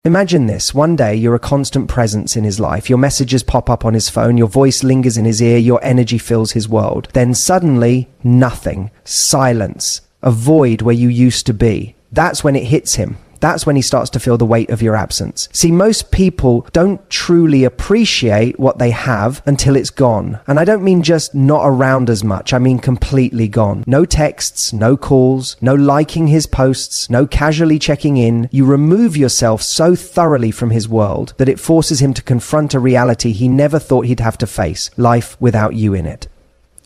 Imagine this. One day, you're a constant presence in his life. Your messages pop up on his phone. Your voice lingers in his ear. Your energy fills his world. Then suddenly, nothing. Silence. A void where you used to be. That's when it hits him. That's when he starts to feel the weight of your absence. See, most people don't truly appreciate what they have until it's gone. And I don't mean just not around as much. I mean completely gone. No texts, no calls, no liking his posts, no casually checking in. You remove yourself so thoroughly from his world that it forces him to confront a reality he never thought he'd have to face. Life without you in it.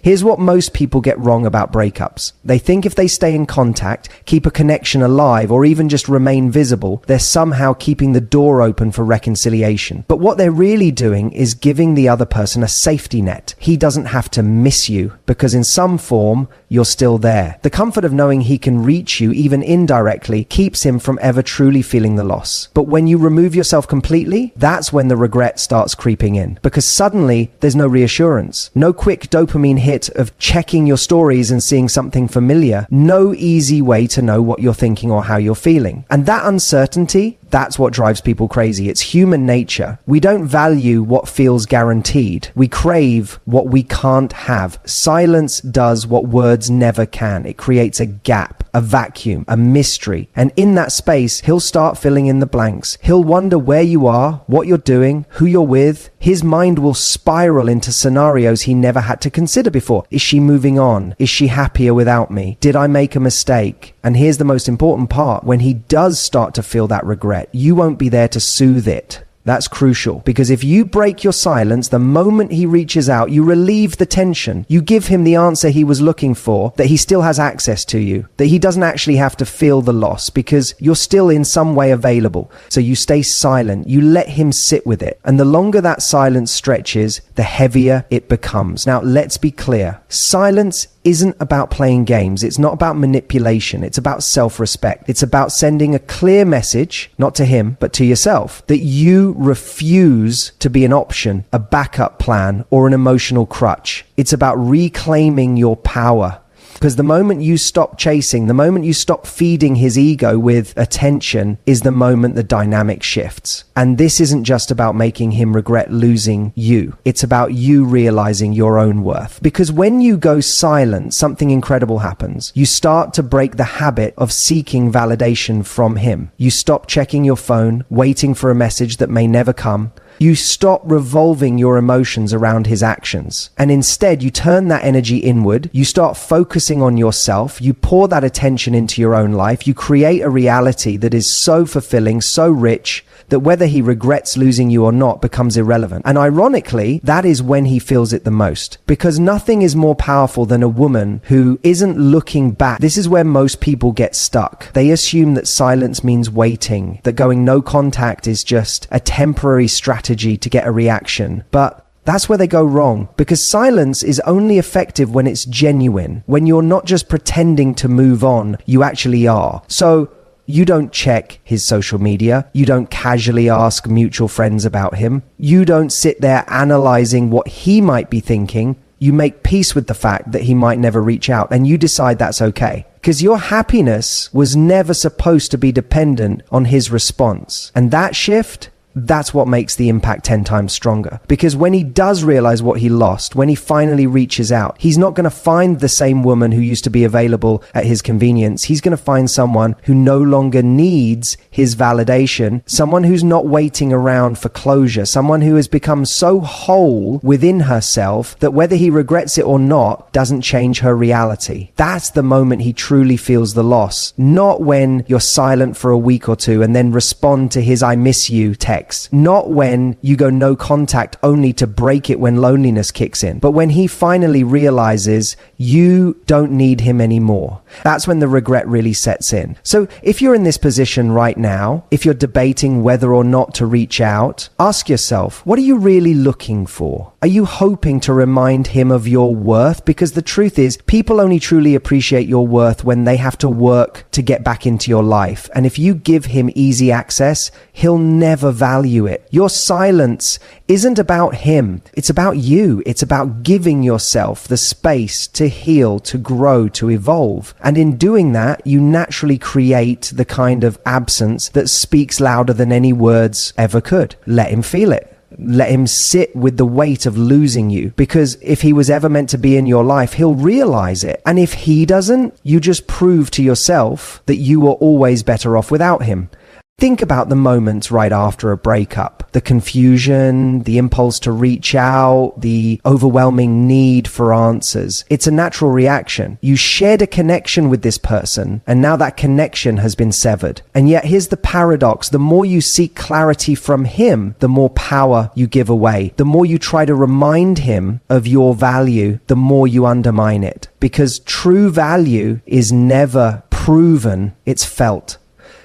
Here's what most people get wrong about breakups. They think if they stay in contact, keep a connection alive, or even just remain visible, they're somehow keeping the door open for reconciliation. But what they're really doing is giving the other person a safety net. He doesn't have to miss you, because in some form, you're still there. The comfort of knowing he can reach you, even indirectly, keeps him from ever truly feeling the loss. But when you remove yourself completely, that's when the regret starts creeping in. Because suddenly, there's no reassurance. No quick dopamine hit of checking your stories and seeing something familiar. No easy way to know what you're thinking or how you're feeling. And that uncertainty, that's what drives people crazy. It's human nature. We don't value what feels guaranteed. We crave what we can't have. Silence does what words never can. It creates a gap, a vacuum, a mystery. And in that space, he'll start filling in the blanks. He'll wonder where you are, what you're doing, who you're with. His mind will spiral into scenarios he never had to consider before. Is she moving on? Is she happier without me? Did I make a mistake? And here's the most important part. When he does start to feel that regret, you won't be there to soothe it. That's crucial, because if you break your silence, the moment he reaches out, you relieve the tension. You give him the answer he was looking for, that he still has access to you, that he doesn't actually have to feel the loss because you're still in some way available. So you stay silent. You let him sit with it. And the longer that silence stretches, the heavier it becomes. Now, let's be clear. Silence isn't about playing games. It's not about manipulation. It's about self-respect. It's about sending a clear message, not to him, but to yourself, that you refuse to be an option, a backup plan, or an emotional crutch. It's about reclaiming your power. Because the moment you stop chasing, the moment you stop feeding his ego with attention, is the moment the dynamic shifts. And this isn't just about making him regret losing you. It's about you realizing your own worth. Because when you go silent, something incredible happens. You start to break the habit of seeking validation from him. You stop checking your phone, waiting for a message that may never come. You stop revolving your emotions around his actions. And instead, you turn that energy inward. You start focusing on yourself. You pour that attention into your own life. You create a reality that is so fulfilling, so rich, that whether he regrets losing you or not becomes irrelevant. And ironically, that is when he feels it the most. Because nothing is more powerful than a woman who isn't looking back. This is where most people get stuck. They assume that silence means waiting, that going no contact is just a temporary strategy to get a reaction. But that's where they go wrong, because silence is only effective when it's genuine, when you're not just pretending to move on, you actually are. So you don't check his social media. You don't casually ask mutual friends about him. You don't sit there analyzing what he might be thinking. You make peace with the fact that he might never reach out, and you decide that's okay. Because your happiness was never supposed to be dependent on his response. And that shift, that's what makes the impact 10 times stronger. Because when he does realize what he lost, when he finally reaches out, he's not going to find the same woman who used to be available at his convenience. He's going to find someone who no longer needs his validation, someone who's not waiting around for closure, someone who has become so whole within herself that whether he regrets it or not doesn't change her reality. That's the moment he truly feels the loss, not when you're silent for a week or two and then respond to his "I miss you" text. Not when you go no contact only to break it when loneliness kicks in, but when he finally realizes you don't need him anymore. That's when the regret really sets in. So if you're in this position right now, if you're debating whether or not to reach out, ask yourself, what are you really looking for? Are you hoping to remind him of your worth? Because the truth is, people only truly appreciate your worth when they have to work to get back into your life. And if you give him easy access, he'll never value value it. Your silence isn't about him. It's about you. It's about giving yourself the space to heal, to grow, to evolve. And in doing that, you naturally create the kind of absence that speaks louder than any words ever could. Let him feel it. Let him sit with the weight of losing you, because if he was ever meant to be in your life, he'll realize it. And if he doesn't, you just prove to yourself that you were always better off without him. Think about the moments right after a breakup. The confusion, the impulse to reach out, the overwhelming need for answers. It's a natural reaction. You shared a connection with this person, and now that connection has been severed. And yet here's the paradox. The more you seek clarity from him, the more power you give away. The more you try to remind him of your value, the more you undermine it. Because true value is never proven, it's felt.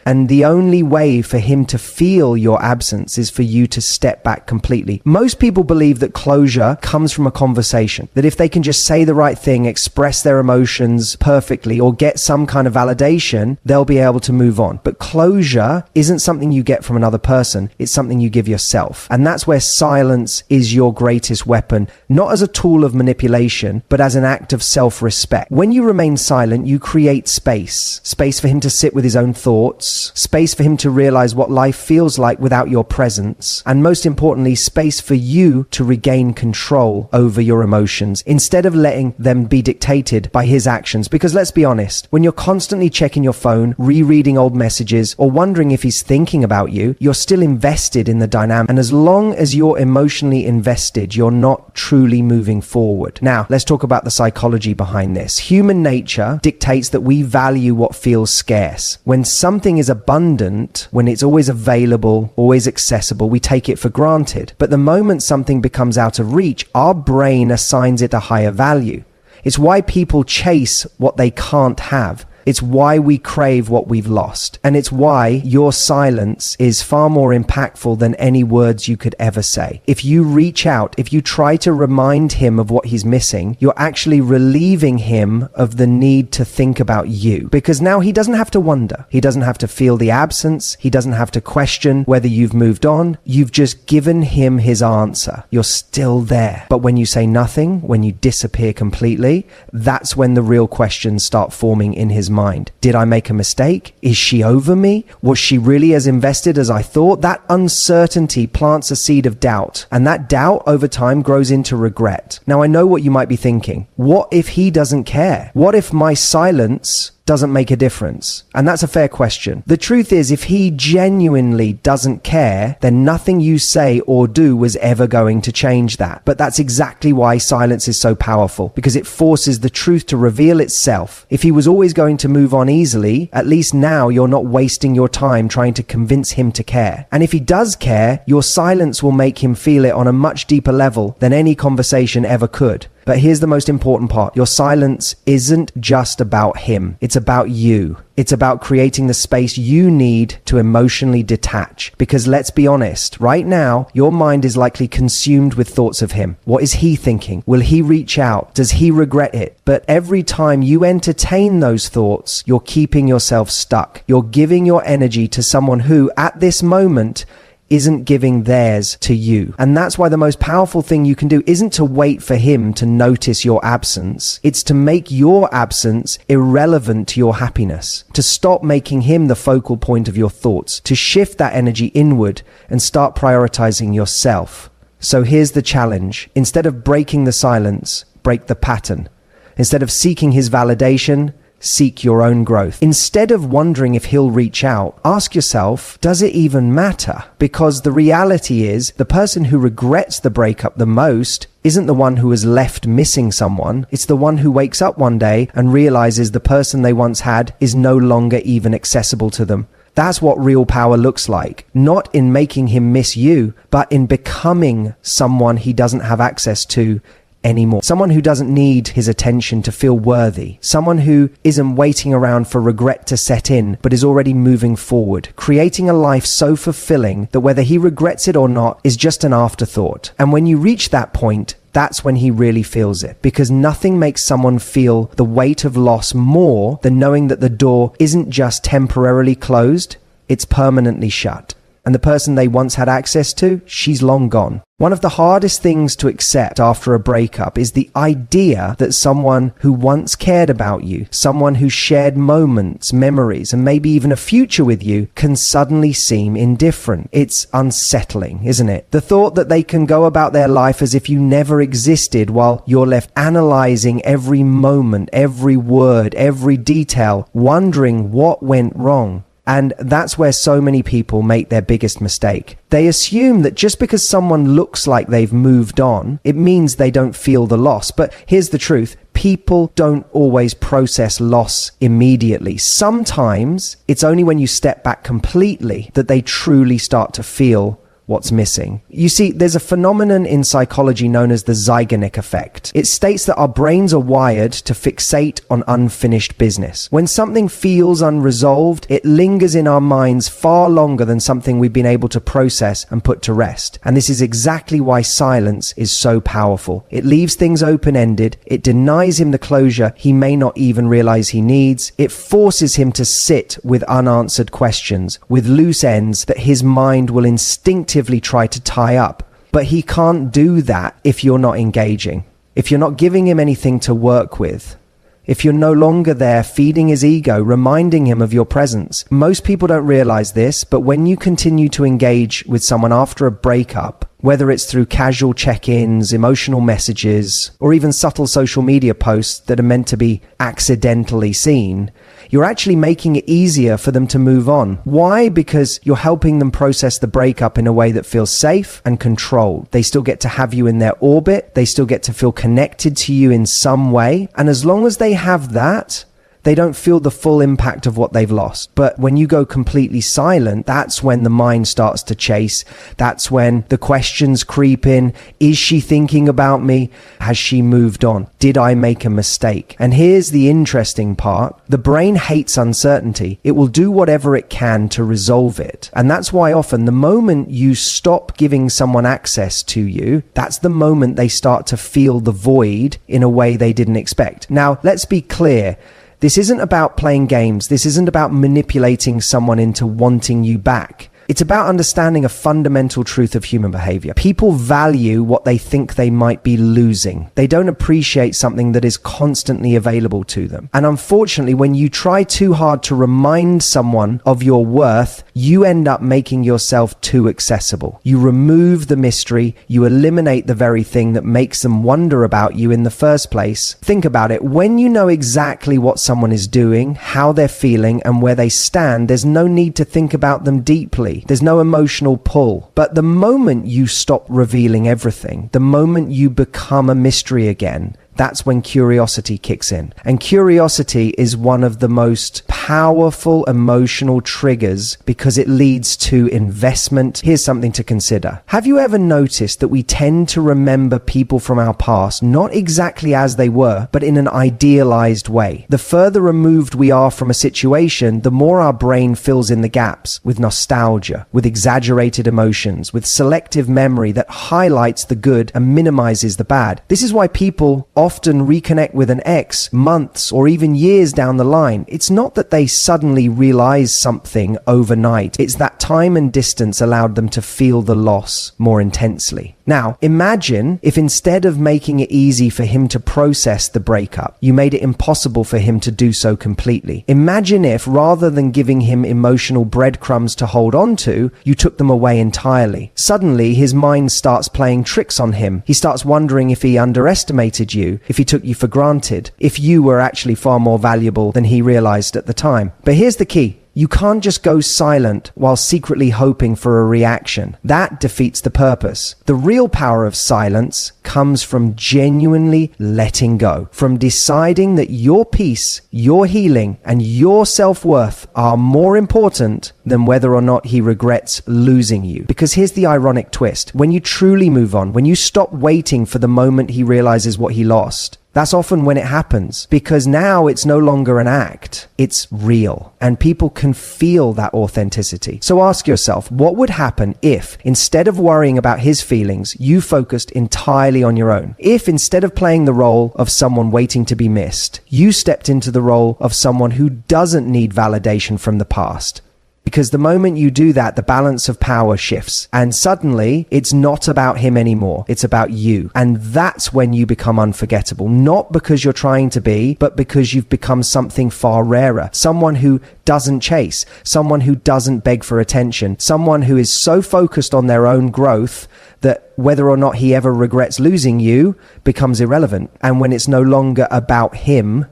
And the only way for him to feel your absence is for you to step back completely. Most people believe that closure comes from a conversation, that if they can just say the right thing, express their emotions perfectly, or get some kind of validation, they'll be able to move on. But closure isn't something you get from another person. It's something you give yourself. And that's where silence is your greatest weapon, not as a tool of manipulation, but as an act of self-respect. When you remain silent, you create space for him to sit with his own thoughts, space for him to realize what life feels like without your presence, and most importantly, space for you to regain control over your emotions instead of letting them be dictated by his actions. Because let's be honest, when you're constantly checking your phone, rereading old messages, or wondering if he's thinking about you, you're still invested in the dynamic. And as long as you're emotionally invested, you're not truly moving forward. Now, let's talk about the psychology behind this. Human nature dictates that we value what feels scarce. When something is abundant, when it's always available, always accessible, we take it for granted. But the moment something becomes out of reach, our brain assigns it a higher value. It's why people chase what they can't have. It's why we crave what we've lost. And it's why your silence is far more impactful than any words you could ever say. If you reach out, if you try to remind him of what he's missing, you're actually relieving him of the need to think about you. Because now he doesn't have to wonder. He doesn't have to feel the absence. He doesn't have to question whether you've moved on. You've just given him his answer. You're still there. But when you say nothing, when you disappear completely, that's when the real questions start forming in his mind. Did I make a mistake? Is she over me? Was she really as invested as I thought? That uncertainty plants a seed of doubt, and that doubt over time grows into regret. Now, I know what you might be thinking. What if he doesn't care? What if my silence doesn't make a difference? And that's a fair question. The truth is, if he genuinely doesn't care, then nothing you say or do was ever going to change that. But that's exactly why silence is so powerful, because it forces the truth to reveal itself. If he was always going to move on easily, at least now you're not wasting your time trying to convince him to care. And if he does care, your silence will make him feel it on a much deeper level than any conversation ever could. But here's the most important part. Your silence isn't just about him. It's about you. It's about creating the space you need to emotionally detach. Because let's be honest, right now, your mind is likely consumed with thoughts of him. What is he thinking? Will he reach out? Does he regret it? But every time you entertain those thoughts, you're keeping yourself stuck. You're giving your energy to someone who, at this moment, isn't giving theirs to you. And that's why the most powerful thing you can do isn't to wait for him to notice your absence. It's to make your absence irrelevant to your happiness, to stop making him the focal point of your thoughts, to shift that energy inward and start prioritizing yourself. So here's the challenge. Instead of breaking the silence, break the pattern. Instead of seeking his validation, seek your own growth. Instead of wondering if he'll reach out, ask yourself, does it even matter? Because the reality is, the person who regrets the breakup the most isn't the one who is left missing someone. It's the one who wakes up one day and realizes the person they once had is no longer even accessible to them. That's what real power looks like. Not in making him miss you, but in becoming someone he doesn't have access to anymore. Someone who doesn't need his attention to feel worthy. Someone who isn't waiting around for regret to set in, but is already moving forward, creating a life so fulfilling that whether he regrets it or not is just an afterthought. And when you reach that point, that's when he really feels it, because nothing makes someone feel the weight of loss more than knowing that the door isn't just temporarily closed, it's permanently shut. and the person they once had access to, she's long gone. One of the hardest things to accept after a breakup is the idea that someone who once cared about you, someone who shared moments, memories, and maybe even a future with you can suddenly seem indifferent. It's unsettling, isn't it? The thought that they can go about their life as if you never existed while you're left analyzing every moment, every word, every detail, wondering what went wrong. And that's where so many people make their biggest mistake. They assume that just because someone looks like they've moved on, it means they don't feel the loss. But here's the truth. People don't always process loss immediately. Sometimes it's only when you step back completely that they truly start to feel what's missing. You see, there's a phenomenon in psychology known as the Zeigarnik effect. It states that our brains are wired to fixate on unfinished business. When something feels unresolved, it lingers in our minds far longer than something we've been able to process and put to rest. And this is exactly why silence is so powerful. It leaves things open-ended. It denies him the closure he may not even realize he needs. It forces him to sit with unanswered questions, with loose ends that his mind will instinctively try to tie up. But he can't do that if you're not engaging, if you're not giving him anything to work with, if you're no longer there feeding his ego, reminding him of your presence. Most people don't realize this, but when you continue to engage with someone after a breakup, whether it's through casual check-ins, emotional messages, or even subtle social media posts that are meant to be accidentally seen, you're actually making it easier for them to move on. Why? Because you're helping them process the breakup in a way that feels safe and controlled. They still get to have you in their orbit. They still get to feel connected to you in some way. And as long as they have that, they don't feel the full impact of what they've lost. But when you go completely silent, that's when the mind starts to chase. That's when the questions creep in. Is she thinking about me? Has she moved on? Did I make a mistake? And here's the interesting part. The brain hates uncertainty. It will do whatever it can to resolve it. And that's why often the moment you stop giving someone access to you, that's the moment they start to feel the void in a way they didn't expect. Now, let's be clear. This isn't about playing games. This isn't about manipulating someone into wanting you back. It's about understanding a fundamental truth of human behavior. People value what they think they might be losing. They don't appreciate something that is constantly available to them. And unfortunately, when you try too hard to remind someone of your worth, you end up making yourself too accessible. You remove the mystery. You eliminate the very thing that makes them wonder about you in the first place. Think about it. When you know exactly what someone is doing, how they're feeling, and where they stand, there's no need to think about them deeply. There's no emotional pull. But the moment you stop revealing everything, the moment you become a mystery again, that's when curiosity kicks in. And curiosity is one of the most powerful emotional triggers because it leads to investment. Here's something to consider. Have you ever noticed that we tend to remember people from our past not exactly as they were, but in an idealized way? The further removed we are from a situation, the more our brain fills in the gaps with nostalgia, with exaggerated emotions, with selective memory that highlights the good and minimizes the bad. This is why people often reconnect with an ex months or even years down the line. It's not that they suddenly realize something overnight. It's that time and distance allowed them to feel the loss more intensely. Now, imagine if instead of making it easy for him to process the breakup, you made it impossible for him to do so completely. Imagine if, rather than giving him emotional breadcrumbs to hold on to, you took them away entirely. Suddenly, his mind starts playing tricks on him. He starts wondering if he underestimated you, if he took you for granted, if you were actually far more valuable than he realized at the time. But here's the key. You can't just go silent while secretly hoping for a reaction. That defeats the purpose. The real power of silence comes from genuinely letting go, from deciding that your peace, your healing, and your self-worth are more important than whether or not he regrets losing you. Because here's the ironic twist. When you truly move on, when you stop waiting for the moment he realizes what he lost, that's often when it happens, because now it's no longer an act, it's real, and people can feel that authenticity. So ask yourself, what would happen if, instead of worrying about his feelings, you focused entirely on your own? If, instead of playing the role of someone waiting to be missed, you stepped into the role of someone who doesn't need validation from the past, Because the moment you do that, the balance of power shifts. And suddenly, it's not about him anymore. It's about you. And that's when you become unforgettable. Not because you're trying to be, but because you've become something far rarer. Someone who doesn't chase. Someone who doesn't beg for attention. Someone who is so focused on their own growth that whether or not he ever regrets losing you becomes irrelevant. And when it's no longer about him,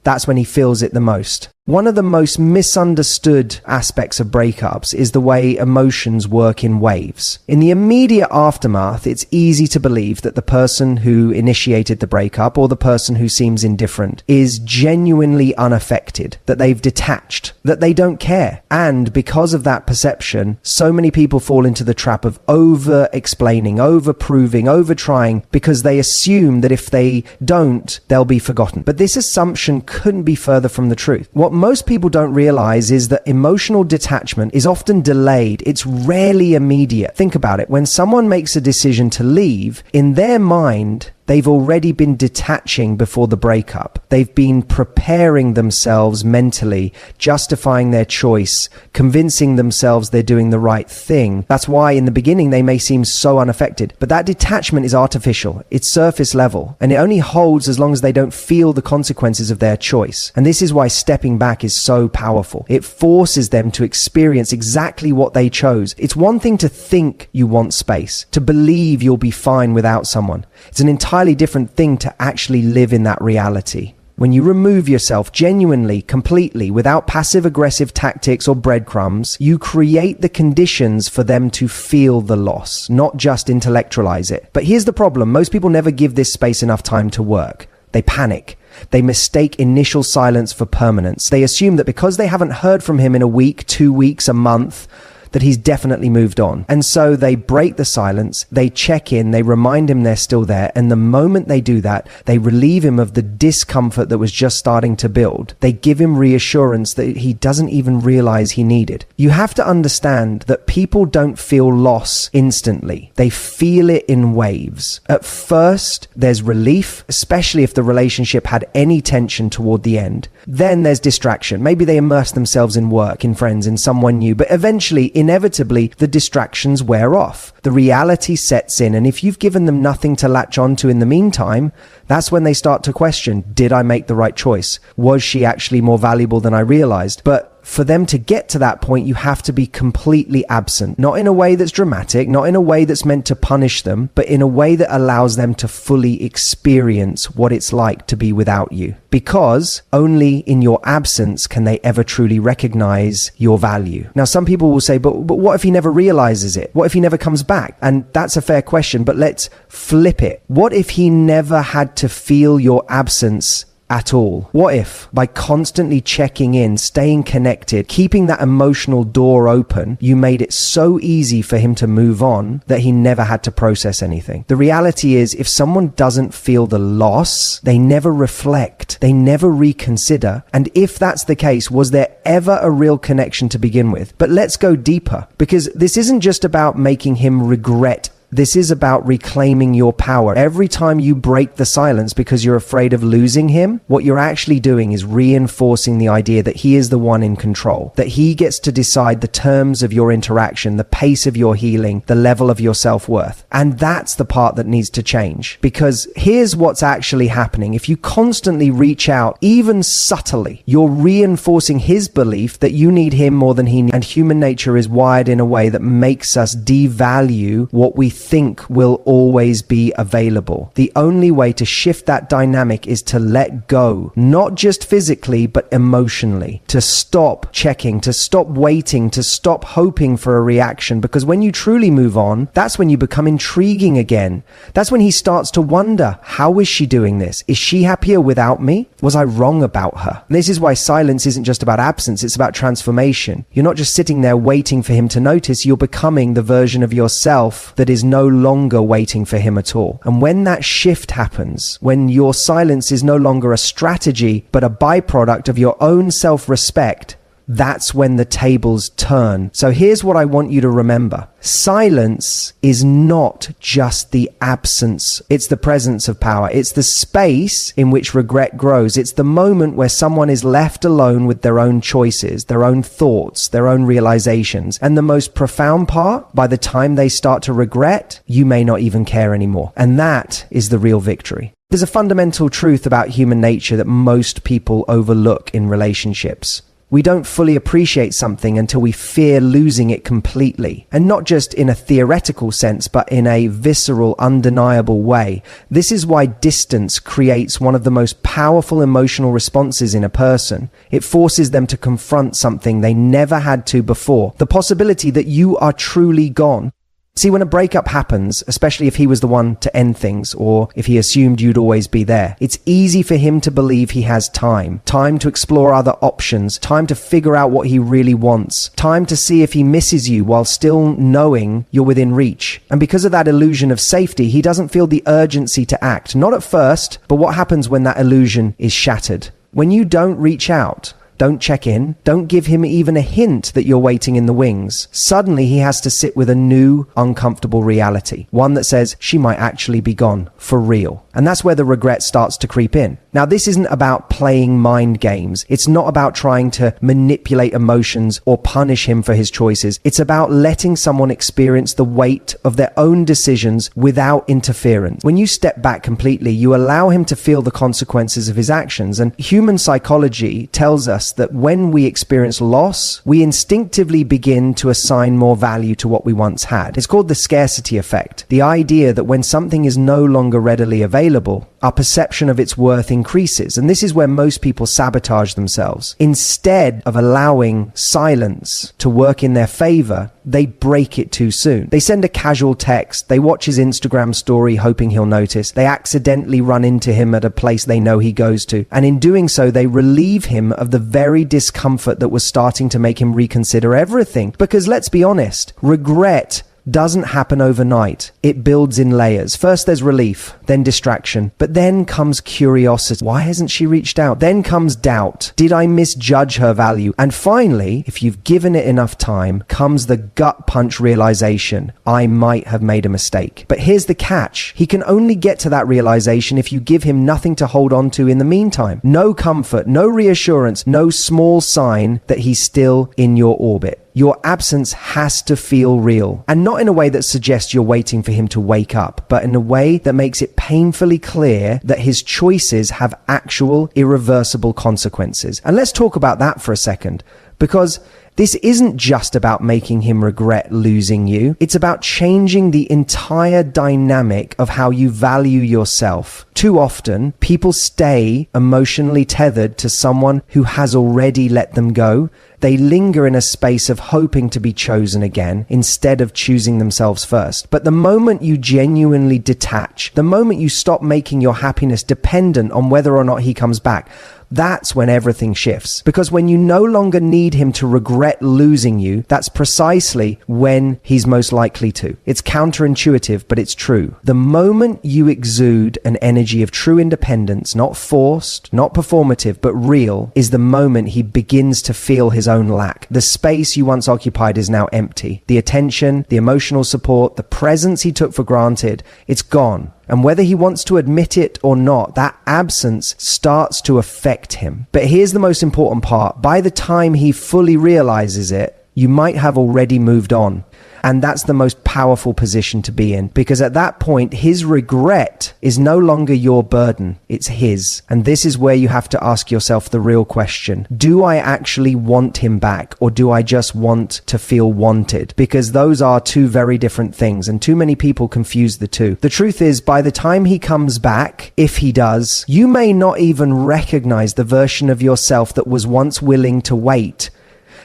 that's when he feels it the most. One of the most misunderstood aspects of breakups is the way emotions work in waves. In the immediate aftermath, it's easy to believe that the person who initiated the breakup or the person who seems indifferent is genuinely unaffected, that they've detached, that they don't care. And because of that perception, so many people fall into the trap of over-explaining, over-proving, over-trying, because they assume that if they don't, they'll be forgotten. But this assumption couldn't be further from the truth. What most people don't realize is that emotional detachment is often delayed. It's rarely immediate. Think about it. When someone makes a decision to leave, in their mind, they've already been detaching before the breakup. They've been preparing themselves mentally, justifying their choice, convincing themselves they're doing the right thing. That's why in the beginning they may seem so unaffected. But that detachment is artificial. It's surface level. And it only holds as long as they don't feel the consequences of their choice. And this is why stepping back is so powerful. It forces them to experience exactly what they chose. It's one thing to think you want space, to believe you'll be fine without someone. It's an entirely different thing to actually live in that reality. When you remove yourself genuinely, completely, without passive-aggressive tactics or breadcrumbs, you create the conditions for them to feel the loss, not just intellectualize it. But here's the problem. Most people never give this space enough time to work. They panic. They mistake initial silence for permanence. They assume that because they haven't heard from him in a week, 2 weeks, a month, that he's definitely moved on. And so they break the silence, they check in, they remind him they're still there, and the moment they do that, they relieve him of the discomfort that was just starting to build. They give him reassurance that he doesn't even realize he needed. You have to understand that people don't feel loss instantly. They feel it in waves. At first, there's relief, especially if the relationship had any tension toward the end. Then there's distraction. Maybe they immerse themselves in work, in friends, in someone new, but eventually, inevitably, the distractions wear off. The reality sets in, and if you've given them nothing to latch onto in the meantime, that's when they start to question, did I make the right choice? Was she actually more valuable than I realized? But for them to get to that point, you have to be completely absent. Not in a way that's dramatic, not in a way that's meant to punish them, but in a way that allows them to fully experience what it's like to be without you. Because only in your absence can they ever truly recognize your value. Now, some people will say, but what if he never realizes it? What if he never comes back? And that's a fair question, but let's flip it. What if he never had to feel your absence at all? What if, by constantly checking in, staying connected, keeping that emotional door open, you made it so easy for him to move on that he never had to process anything? The reality is, if someone doesn't feel the loss, they never reflect, they never reconsider. And if that's the case, was there ever a real connection to begin with? But let's go deeper, because this isn't just about making him regret. This is about reclaiming your power. Every time you break the silence because you're afraid of losing him, what you're actually doing is reinforcing the idea that he is the one in control, that he gets to decide the terms of your interaction, the pace of your healing, the level of your self-worth. And that's the part that needs to change. Because here's what's actually happening. If you constantly reach out, even subtly, you're reinforcing his belief that you need him more than he needs. And human nature is wired in a way that makes us devalue what we think will always be available. The only way to shift that dynamic is to let go, not just physically, but emotionally, to stop checking, to stop waiting, to stop hoping for a reaction. Because when you truly move on, that's when you become intriguing again. That's when he starts to wonder, how is she doing this? Is she happier without me? Was I wrong about her? And this is why silence isn't just about absence, it's about transformation. You're not just sitting there waiting for him to notice, you're becoming the version of yourself that is no longer waiting for him at all. And when that shift happens, when your silence is no longer a strategy, but a byproduct of your own self-respect, that's when the tables turn. So here's what I want you to remember. Silence is not just the absence. It's the presence of power. It's the space in which regret grows. It's the moment where someone is left alone with their own choices, their own thoughts, their own realizations. And the most profound part, by the time they start to regret, you may not even care anymore. And that is the real victory. There's a fundamental truth about human nature that most people overlook in relationships. We don't fully appreciate something until we fear losing it completely. And not just in a theoretical sense, but in a visceral, undeniable way. This is why distance creates one of the most powerful emotional responses in a person. It forces them to confront something they never had to before. The possibility that you are truly gone. See, when a breakup happens, especially if he was the one to end things, or if he assumed you'd always be there, it's easy for him to believe he has time to explore other options, time to figure out what he really wants, time to see if he misses you while still knowing you're within reach. And because of that illusion of safety, he doesn't feel the urgency to act. Not at first, but what happens when that illusion is shattered? When you don't reach out, don't check in, don't give him even a hint that you're waiting in the wings, suddenly he has to sit with a new, uncomfortable reality. One that says she might actually be gone, for real. And that's where the regret starts to creep in. Now, this isn't about playing mind games. It's not about trying to manipulate emotions or punish him for his choices. It's about letting someone experience the weight of their own decisions without interference. When you step back completely, you allow him to feel the consequences of his actions. And human psychology tells us that when we experience loss, we instinctively begin to assign more value to what we once had. It's called the scarcity effect. The idea that when something is no longer readily available, our perception of its worth increases. And this is where most people sabotage themselves. Instead of allowing silence to work in their favor, they break it too soon. They send a casual text. They watch his Instagram story hoping he'll notice. They accidentally run into him at a place they know he goes to. And in doing so, they relieve him of the very discomfort that was starting to make him reconsider everything. Because let's be honest, regret doesn't happen overnight. It builds in layers. First there's relief, then distraction, but then comes curiosity. Why hasn't she reached out? Then comes doubt. Did I misjudge her value? And finally, if you've given it enough time, comes the gut punch realization. I might have made a mistake. But here's the catch. He can only get to that realization if you give him nothing to hold on to in the meantime. No comfort, no reassurance, no small sign that he's still in your orbit. Your absence has to feel real, and not in a way that suggests you're waiting for him to wake up, but in a way that makes it painfully clear that his choices have actual irreversible consequences. And let's talk about that for a second, because this isn't just about making him regret losing you. It's about changing the entire dynamic of how you value yourself. Too often, people stay emotionally tethered to someone who has already let them go. They linger in a space of hoping to be chosen again instead of choosing themselves first. But the moment you genuinely detach, the moment you stop making your happiness dependent on whether or not he comes back, that's when everything shifts. Because when you no longer need him to regret losing you, that's precisely when he's most likely to. It's counterintuitive, but it's true. The moment you exude an energy of true independence, not forced, not performative, but real, is the moment he begins to feel his own lack. The space you once occupied is now empty. The attention, the emotional support, the presence he took for granted, it's gone. And whether he wants to admit it or not, that absence starts to affect him. But here's the most important part. By the time he fully realizes it, you might have already moved on. And that's the most powerful position to be in, because at that point, his regret is no longer your burden, it's his. And this is where you have to ask yourself the real question. Do I actually want him back, or do I just want to feel wanted? Because those are two very different things, and too many people confuse the two. The truth is, by the time he comes back, if he does, you may not even recognize the version of yourself that was once willing to wait.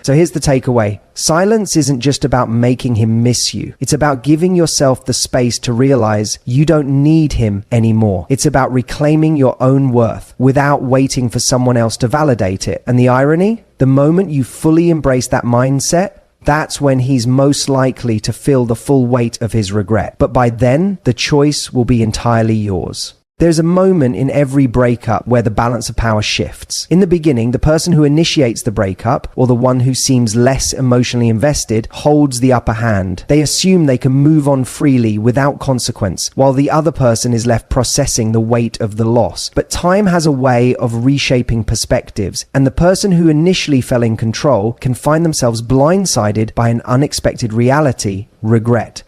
So here's the takeaway. Silence isn't just about making him miss you. It's about giving yourself the space to realize you don't need him anymore. It's about reclaiming your own worth without waiting for someone else to validate it. And the irony? The moment you fully embrace that mindset, that's when he's most likely to feel the full weight of his regret. But by then, the choice will be entirely yours. There's a moment in every breakup where the balance of power shifts. In the beginning, the person who initiates the breakup, or the one who seems less emotionally invested, holds the upper hand. They assume they can move on freely without consequence, while the other person is left processing the weight of the loss. But time has a way of reshaping perspectives, and the person who initially fell in control can find themselves blindsided by an unexpected reality: regret.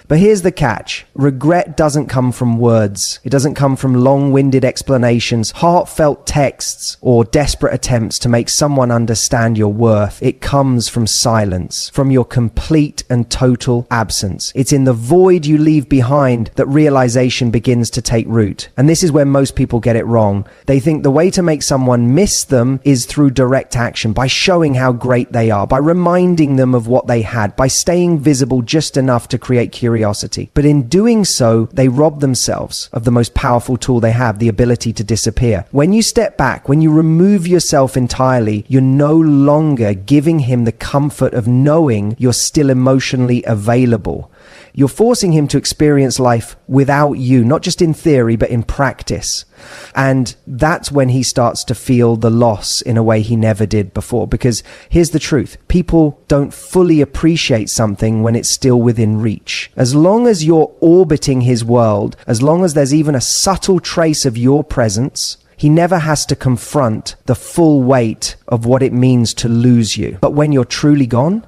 But here's the catch. Regret doesn't come from words. It doesn't come from long-winded explanations, heartfelt texts, or desperate attempts to make someone understand your worth. It comes from silence, from your complete and total absence. It's in the void you leave behind that realization begins to take root. And this is where most people get it wrong. They think the way to make someone miss them is through direct action, by showing how great they are, by reminding them of what they had, by staying visible just enough to create curiosity. But in doing so, they rob themselves of the most powerful tool they have, the ability to disappear. When you step back, when you remove yourself entirely, you're no longer giving him the comfort of knowing you're still emotionally available. You're forcing him to experience life without you, not just in theory, but in practice. And that's when he starts to feel the loss in a way he never did before. Because here's the truth. People don't fully appreciate something when it's still within reach. As long as you're orbiting his world, as long as there's even a subtle trace of your presence, he never has to confront the full weight of what it means to lose you. But when you're truly gone,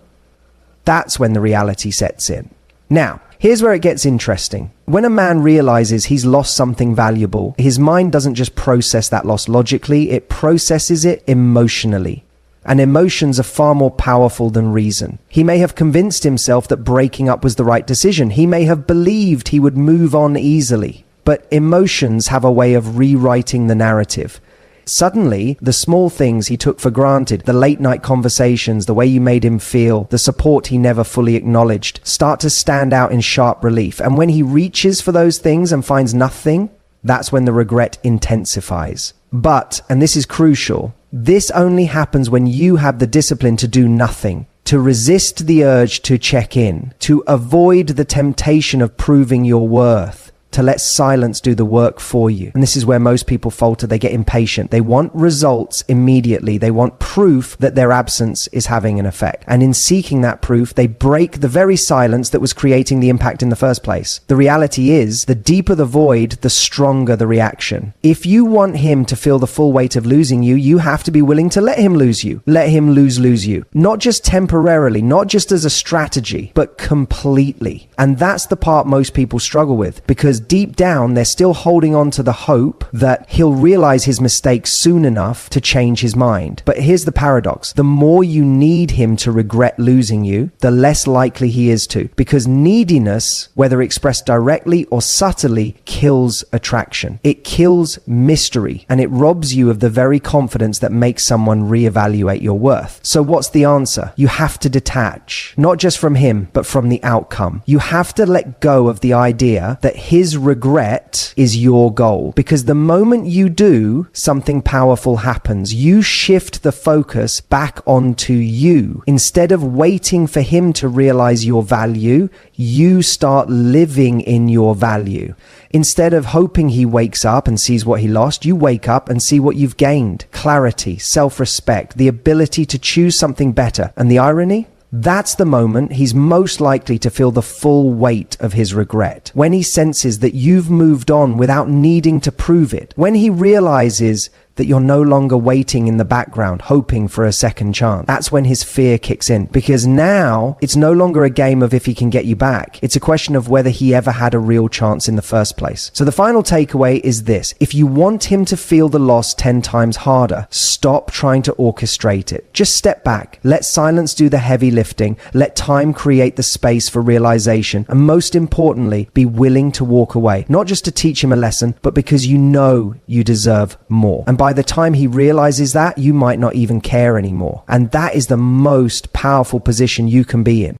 that's when the reality sets in. Now, here's where it gets interesting. When a man realizes he's lost something valuable, his mind doesn't just process that loss logically, it processes it emotionally. And emotions are far more powerful than reason. He may have convinced himself that breaking up was the right decision. He may have believed he would move on easily. But emotions have a way of rewriting the narrative. Suddenly, the small things he took for granted, the late night conversations, the way you made him feel, the support he never fully acknowledged, start to stand out in sharp relief. And when he reaches for those things and finds nothing, that's when the regret intensifies. But, and this is crucial, this only happens when you have the discipline to do nothing, to resist the urge to check in, to avoid the temptation of proving your worth, to let silence do the work for you. And this is where most people falter. They get impatient. They want results immediately. They want proof that their absence is having an effect. And in seeking that proof, they break the very silence that was creating the impact in the first place. The reality is, the deeper the void, the stronger the reaction. If you want him to feel the full weight of losing you, you have to be willing to let him lose you. Let him lose you. Not just temporarily, not just as a strategy, but completely. And that's the part most people struggle with, because deep down, they're still holding on to the hope that he'll realize his mistakes soon enough to change his mind. But here's the paradox. The more you need him to regret losing you, the less likely he is to. Because neediness, whether expressed directly or subtly, kills attraction. It kills mystery, and it robs you of the very confidence that makes someone reevaluate your worth. So what's the answer? You have to detach, not just from him, but from the outcome. You have to let go of the idea that his regret is your goal, because the moment you do, something powerful happens. You shift the focus back onto you. Instead of waiting for him to realize your value, you start living in your value. Instead of hoping he wakes up and sees what he lost, you wake up and see what you've gained. Clarity, self-respect, the ability to choose something better. And the irony? That's the moment he's most likely to feel the full weight of his regret. When he senses that you've moved on without needing to prove it. When he realizes that you're no longer waiting in the background, hoping for a second chance. That's when his fear kicks in, because now it's no longer a game of if he can get you back. It's a question of whether he ever had a real chance in the first place. So the final takeaway is this. If you want him to feel the loss 10 times harder, stop trying to orchestrate it. Just step back. Let silence do the heavy lifting. Let time create the space for realization. And most importantly, be willing to walk away. Not just to teach him a lesson, but because you know you deserve more. And by the time he realizes that, you might not even care anymore. And that is the most powerful position you can be in.